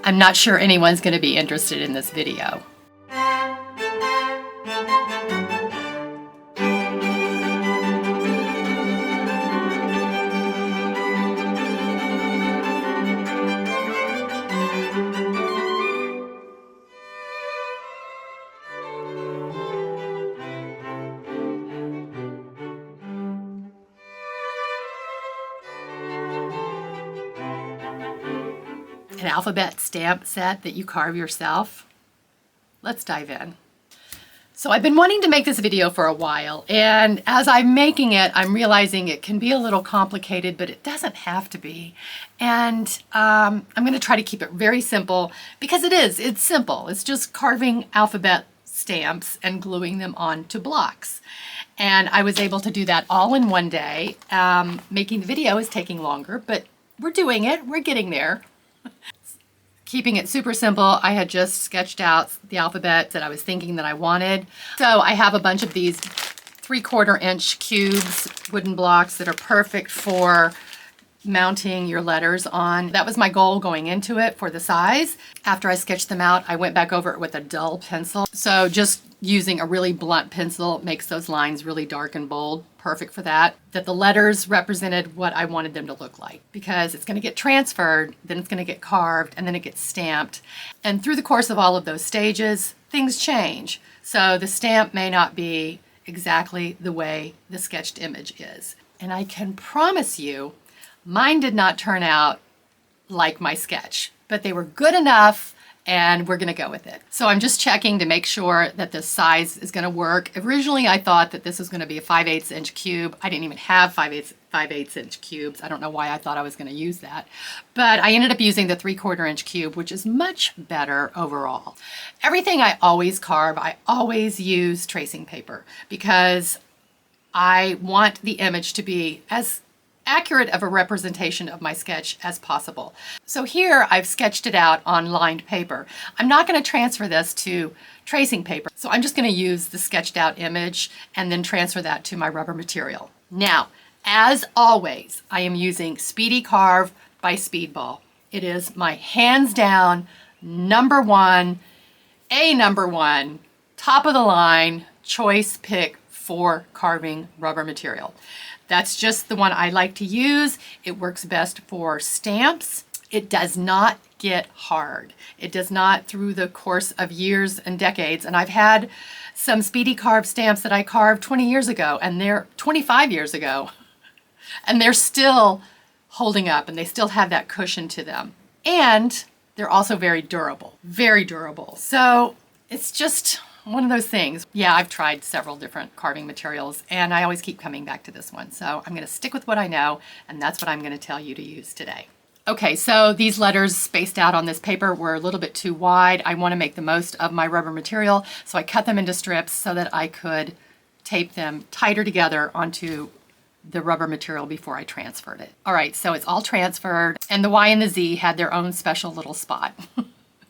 I'm not sure anyone's going to be interested in this video. An alphabet stamp set that you carve yourself. Let's dive in. So I've been wanting to make this video for a while, and as I'm making it, I'm realizing it can be a little complicated, but it doesn't have to be. And I'm going to try to keep it very simple, because it's simple. It's just carving alphabet stamps and gluing them onto blocks. And I was able to do that all in one day. Making the video is taking longer, but we're doing it. We're getting there. Keeping it super simple, I had just sketched out the alphabet that I was thinking that I wanted. So I have a bunch of these 3/4 inch cubes, wooden blocks that are perfect for mounting your letters on. That was my goal going into it for the size. After I sketched them out, I went back over it with a dull pencil. So just using a really blunt pencil makes those lines really dark and bold. Perfect for that. That the letters represented what I wanted them to look like, because it's going to get transferred, then it's going to get carved, and then it gets stamped. And through the course of all of those stages, things change. So the stamp may not be exactly the way the sketched image is. And I can promise you, mine did not turn out like my sketch, but they were good enough, and we're going to go with it. So I'm just checking to make sure that the size is going to work. Originally, I thought that this was going to be a 5/8 inch cube. I didn't even have 5/8 inch cubes. I don't know why I thought I was going to use that, but I ended up using the 3/4 inch cube, which is much better overall. Everything I always carve, I always use tracing paper, because I want the image to be as accurate of a representation of my sketch as possible. So here I've sketched it out on lined paper. I'm not going to transfer this to tracing paper, so I'm just going to use the sketched out image and then transfer that to my rubber material. Now, as always, I am using Speedy Carve by Speedball. It is my hands down number one, top of the line choice pick for carving rubber material. That's just the one I like to use. It works best for stamps. It does not get hard. It does not through the course of years and decades. And I've had some Speedy Carve stamps that I carved 20 years ago, and they're 25 years ago, and they're still holding up, and they still have that cushion to them. And they're also very durable, very durable. So it's just one of those things. Yeah, I've tried several different carving materials, and I always keep coming back to this one. So I'm going to stick with what I know, and that's what I'm going to tell you to use today. Okay, so these letters spaced out on this paper were a little bit too wide. I want to make the most of my rubber material, so I cut them into strips so that I could tape them tighter together onto the rubber material before I transferred it. All right, so it's all transferred, and the Y and the Z had their own special little spot.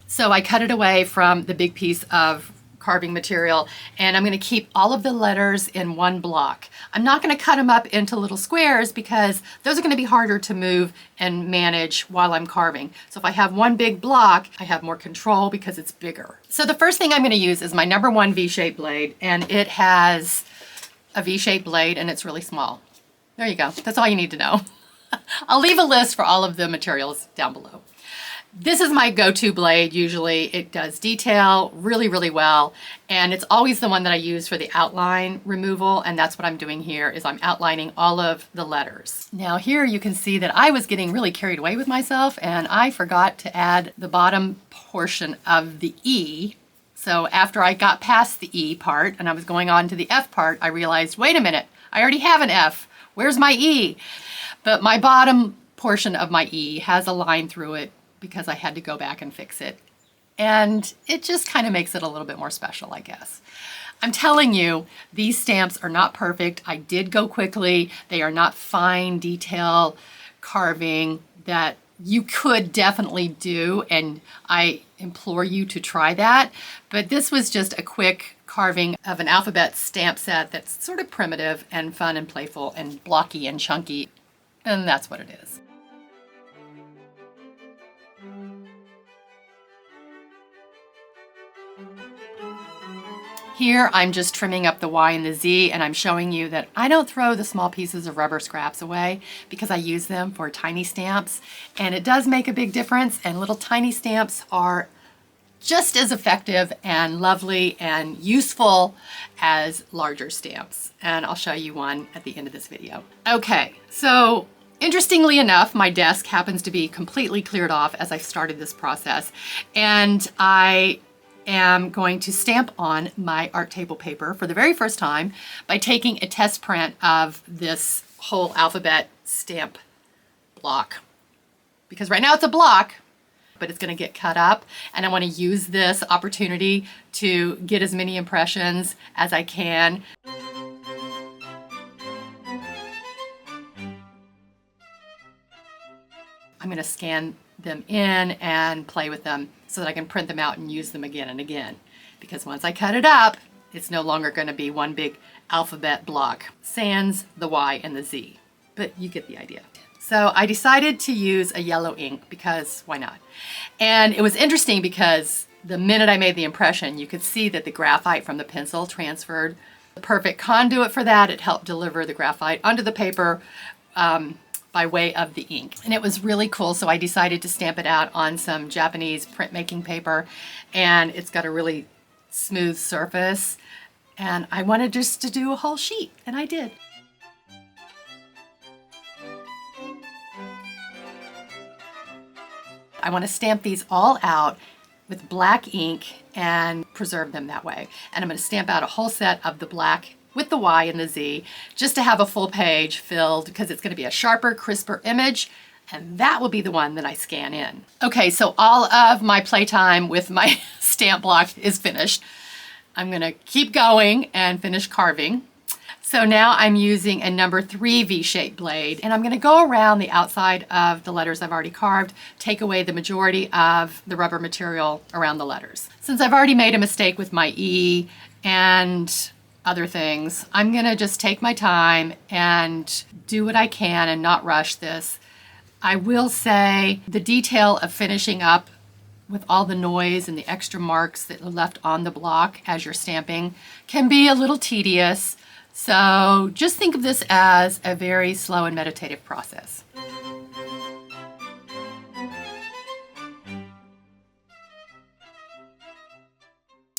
So I cut it away from the big piece of carving material, and I'm going to keep all of the letters in one block. I'm not going to cut them up into little squares, because those are going to be harder to move and manage while I'm carving. So if I have one big block, I have more control because it's bigger. So the first thing I'm going to use is my number one V-shaped blade, and it has a V-shaped blade, and it's really small. There you go. That's all you need to know. I'll leave a list for all of the materials down below. This is my go-to blade usually. It does detail really, really well, and it's always the one that I use for the outline removal, and that's what I'm doing here, is I'm outlining all of the letters. Now here you can see that I was getting really carried away with myself, and I forgot to add the bottom portion of the E. So after I got past the E part and I was going on to the F part, I realized, wait a minute, I already have an F. Where's my E? But my bottom portion of my E has a line through it, because I had to go back and fix it. And it just kind of makes it a little bit more special, I guess. I'm telling you, these stamps are not perfect. I did go quickly. They are not fine detail carving that you could definitely do, and I implore you to try that. But this was just a quick carving of an alphabet stamp set that's sort of primitive and fun and playful and blocky and chunky, and that's what it is. Here I'm just trimming up the Y and the Z, and I'm showing you that I don't throw the small pieces of rubber scraps away because I use them for tiny stamps, and it does make a big difference, and little tiny stamps are just as effective and lovely and useful as larger stamps. And I'll show you one at the end of this video. Okay, so interestingly enough, my desk happens to be completely cleared off as I started this process, and I am going to stamp on my art table paper for the very first time by taking a test print of this whole alphabet stamp block. Because right now it's a block, but it's going to get cut up, and I want to use this opportunity to get as many impressions as I can. I'm going to scan them in and play with them so that I can print them out and use them again and again. Because once I cut it up, it's no longer going to be one big alphabet block, sans the Y and the Z. But you get the idea. So I decided to use a yellow ink because why not? And it was interesting because the minute I made the impression, you could see that the graphite from the pencil transferred. The perfect conduit for that, it helped deliver the graphite onto the paper by way of the ink. And it was really cool, so I decided to stamp it out on some Japanese printmaking paper, and it's got a really smooth surface, and I wanted just to do a whole sheet, and I did. I want to stamp these all out with black ink and preserve them that way. And I'm going to stamp out a whole set of the black with the Y and the Z, just to have a full page filled, because it's going to be a sharper, crisper image, and that will be the one that I scan in. Okay, so all of my playtime with my stamp block is finished. I'm going to keep going and finish carving. So now I'm using a number 3 V-shaped blade, and I'm going to go around the outside of the letters I've already carved, take away the majority of the rubber material around the letters. Since I've already made a mistake with my E and other things, I'm gonna just take my time and do what I can and not rush this. I will say the detail of finishing up with all the noise and the extra marks that are left on the block as you're stamping can be a little tedious, so just think of this as a very slow and meditative process.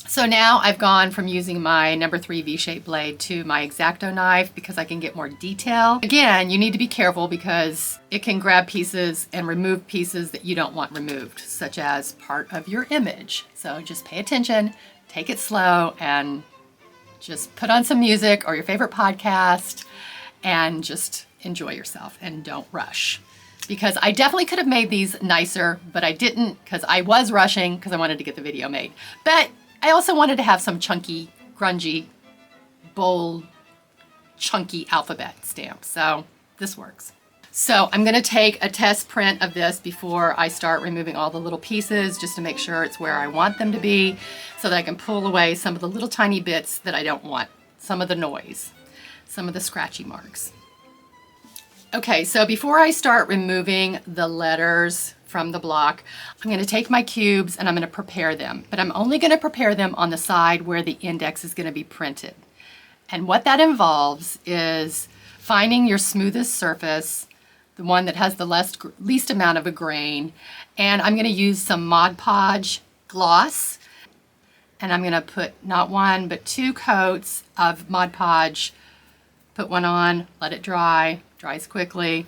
So now I've gone from using my number 3 V-shaped blade to my X-Acto knife because I can get more detail. Again, you need to be careful because it can grab pieces and remove pieces that you don't want removed, such as part of your image. So just pay attention, take it slow, and just put on some music or your favorite podcast and just enjoy yourself and don't rush. Because I definitely could have made these nicer, but I didn't because I was rushing because I wanted to get the video made. But I also wanted to have some chunky, grungy, bold, chunky alphabet stamps, so this works. So I'm going to take a test print of this before I start removing all the little pieces just to make sure it's where I want them to be so that I can pull away some of the little tiny bits that I don't want, some of the noise, some of the scratchy marks. Okay, so before I start removing the letters from the block, I'm going to take my cubes and I'm going to prepare them, but I'm only going to prepare them on the side where the index is going to be printed. And what that involves is finding your smoothest surface, the one that has the least amount of a grain, and I'm going to use some Mod Podge gloss, and I'm going to put not 1 but 2 coats of Mod Podge. Put one on, let it dry, dries quickly,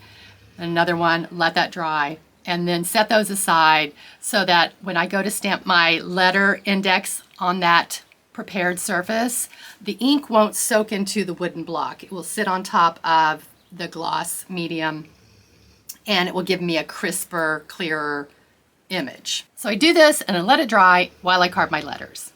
and another one, let that dry, and then set those aside so that when I go to stamp my letter index on that prepared surface, the ink won't soak into the wooden block. It will sit on top of the gloss medium, and it will give me a crisper, clearer image. So I do this and then let it dry while I carve my letters.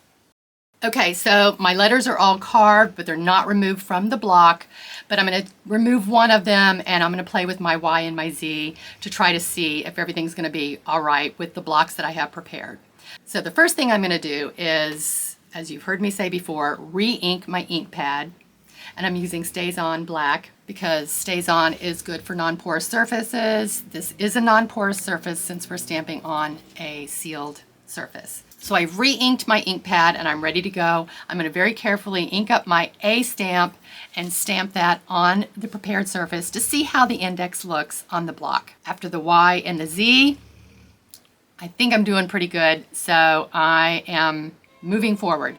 Okay, so my letters are all carved, but they're not removed from the block, but I'm going to remove one of them and I'm going to play with my Y and my Z to try to see if everything's going to be all right with the blocks that I have prepared. So the first thing I'm going to do is, as you've heard me say before, re-ink my ink pad, and I'm using Staz-On black because Staz-On is good for non-porous surfaces. This is a non-porous surface since we're stamping on a sealed surface. So I've re-inked my ink pad and I'm ready to go. I'm going to very carefully ink up my A stamp and stamp that on the prepared surface to see how the index looks on the block. After the Y and the Z, I think I'm doing pretty good, so I am moving forward.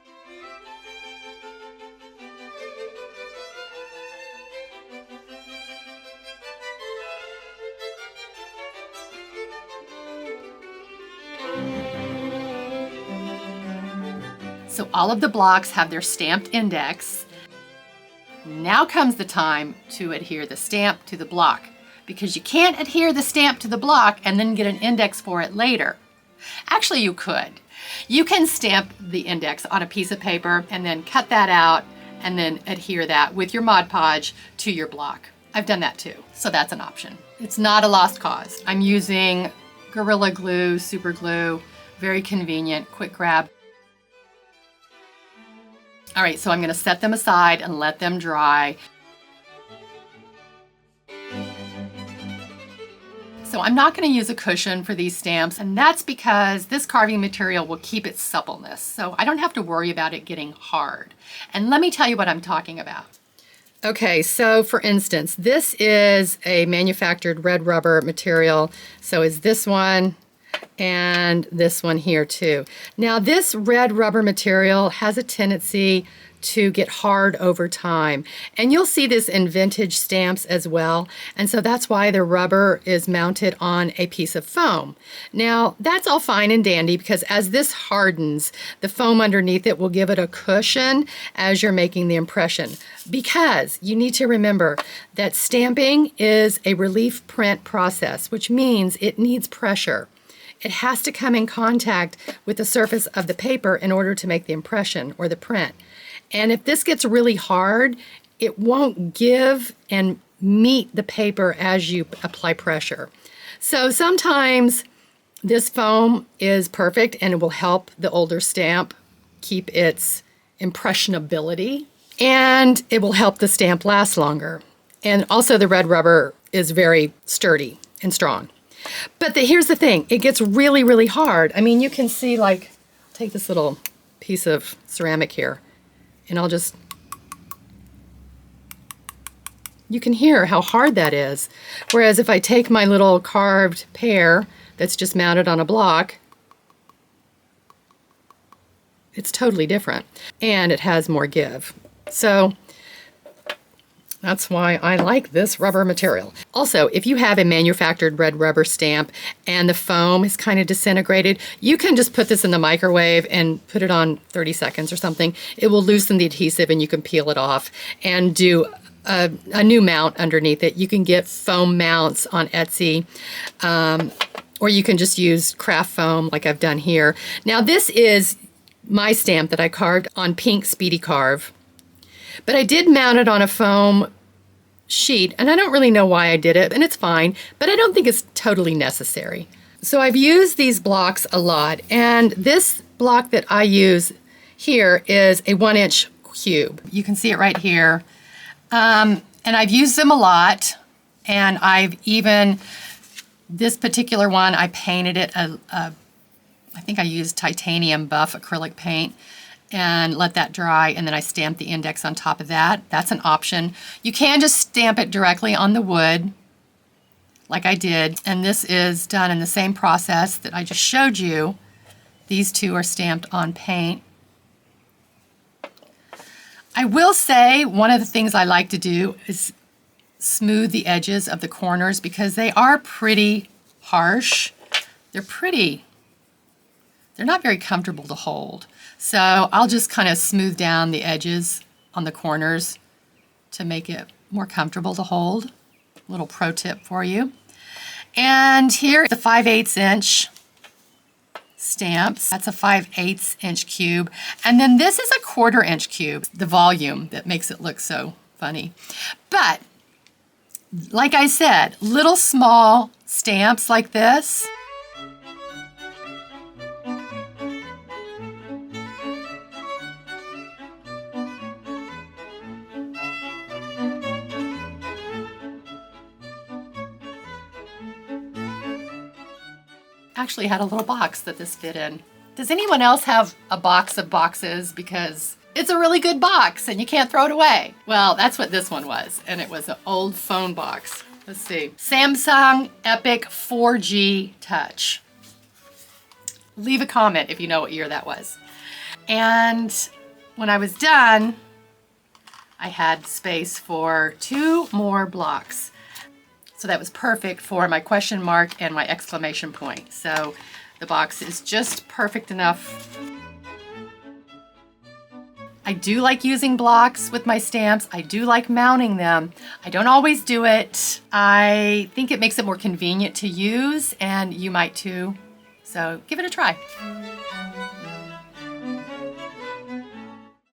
So all of the blocks have their stamped index. Now comes the time to adhere the stamp to the block, because you can't adhere the stamp to the block and then get an index for it later. Actually, you could. You can stamp the index on a piece of paper and then cut that out and then adhere that with your Mod Podge to your block. I've done that too, so that's an option. It's not a lost cause. I'm using Gorilla Glue, super glue, very convenient, quick grab. All right, so I'm going to set them aside and let them dry. So I'm not going to use a cushion for these stamps, and that's because this carving material will keep its suppleness. So I don't have to worry about it getting hard. And let me tell you what I'm talking about. Okay, so for instance, this is a manufactured red rubber material. So is this one and this one here too. Now this red rubber material has a tendency to get hard over time, and you'll see this in vintage stamps as well, and so that's why the rubber is mounted on a piece of foam. Now that's all fine and dandy, because as this hardens, the foam underneath it will give it a cushion as you're making the impression, because you need to remember that stamping is a relief print process, which means it needs pressure. It has to come in contact with the surface of the paper in order to make the impression or the print. And if this gets really hard, it won't give and meet the paper as you apply pressure. So sometimes this foam is perfect and it will help the older stamp keep its impressionability, and it will help the stamp last longer. And also the red rubber is very sturdy and strong. But here's the thing, it gets really, really hard. I mean, you can see, like, take this little piece of ceramic here, and you can hear how hard that is. Whereas if I take my little carved pear that's just mounted on a block, it's totally different, and it has more give. So that's why I like this rubber material. Also, if you have a manufactured red rubber stamp and the foam is kind of disintegrated, you can just put this in the microwave and put it on 30 seconds or something. It will loosen the adhesive and you can peel it off and do a new mount underneath it. You can get foam mounts on Etsy, or you can just use craft foam like I've done here. Now this is my stamp that I carved on pink Speedy Carve. But I did mount it on a foam sheet, and I don't really know why I did it, and it's fine, but I don't think it's totally necessary. So I've used these blocks a lot, and this block that I use here is a 1-inch cube. You can see it right here. And I've used them a lot, and I've even, this particular one, I painted it, I think I used titanium buff acrylic paint, and let that dry, and then I stamp the index on top of that. That's an option. You can just stamp it directly on the wood, like I did, and this is done in the same process that I just showed you. These two are stamped on paint. I will say one of the things I like to do is smooth the edges of the corners, because they are pretty harsh. They're not very comfortable to hold. So I'll just kind of smooth down the edges on the corners to make it more comfortable to hold. A little pro tip for you. And here, the 5/8 inch stamps. That's a 5/8 inch cube. And then this is a 1/4 inch cube, the volume that makes it look so funny. But like I said, little small stamps like this, actually had a little box that this fit in. Does anyone else have a box of boxes because it's a really good box and you can't throw it away? Well, that's what this one was, and it was an old phone box. Let's see. Samsung Epic 4G Touch. Leave a comment if you know what year that was. And when I was done, I had space for 2 more blocks. So that was perfect for my question mark and my exclamation point. So the box is just perfect enough. I do like using blocks with my stamps. I do like mounting them. I don't always do it. I think it makes it more convenient to use, and you might too. So give it a try.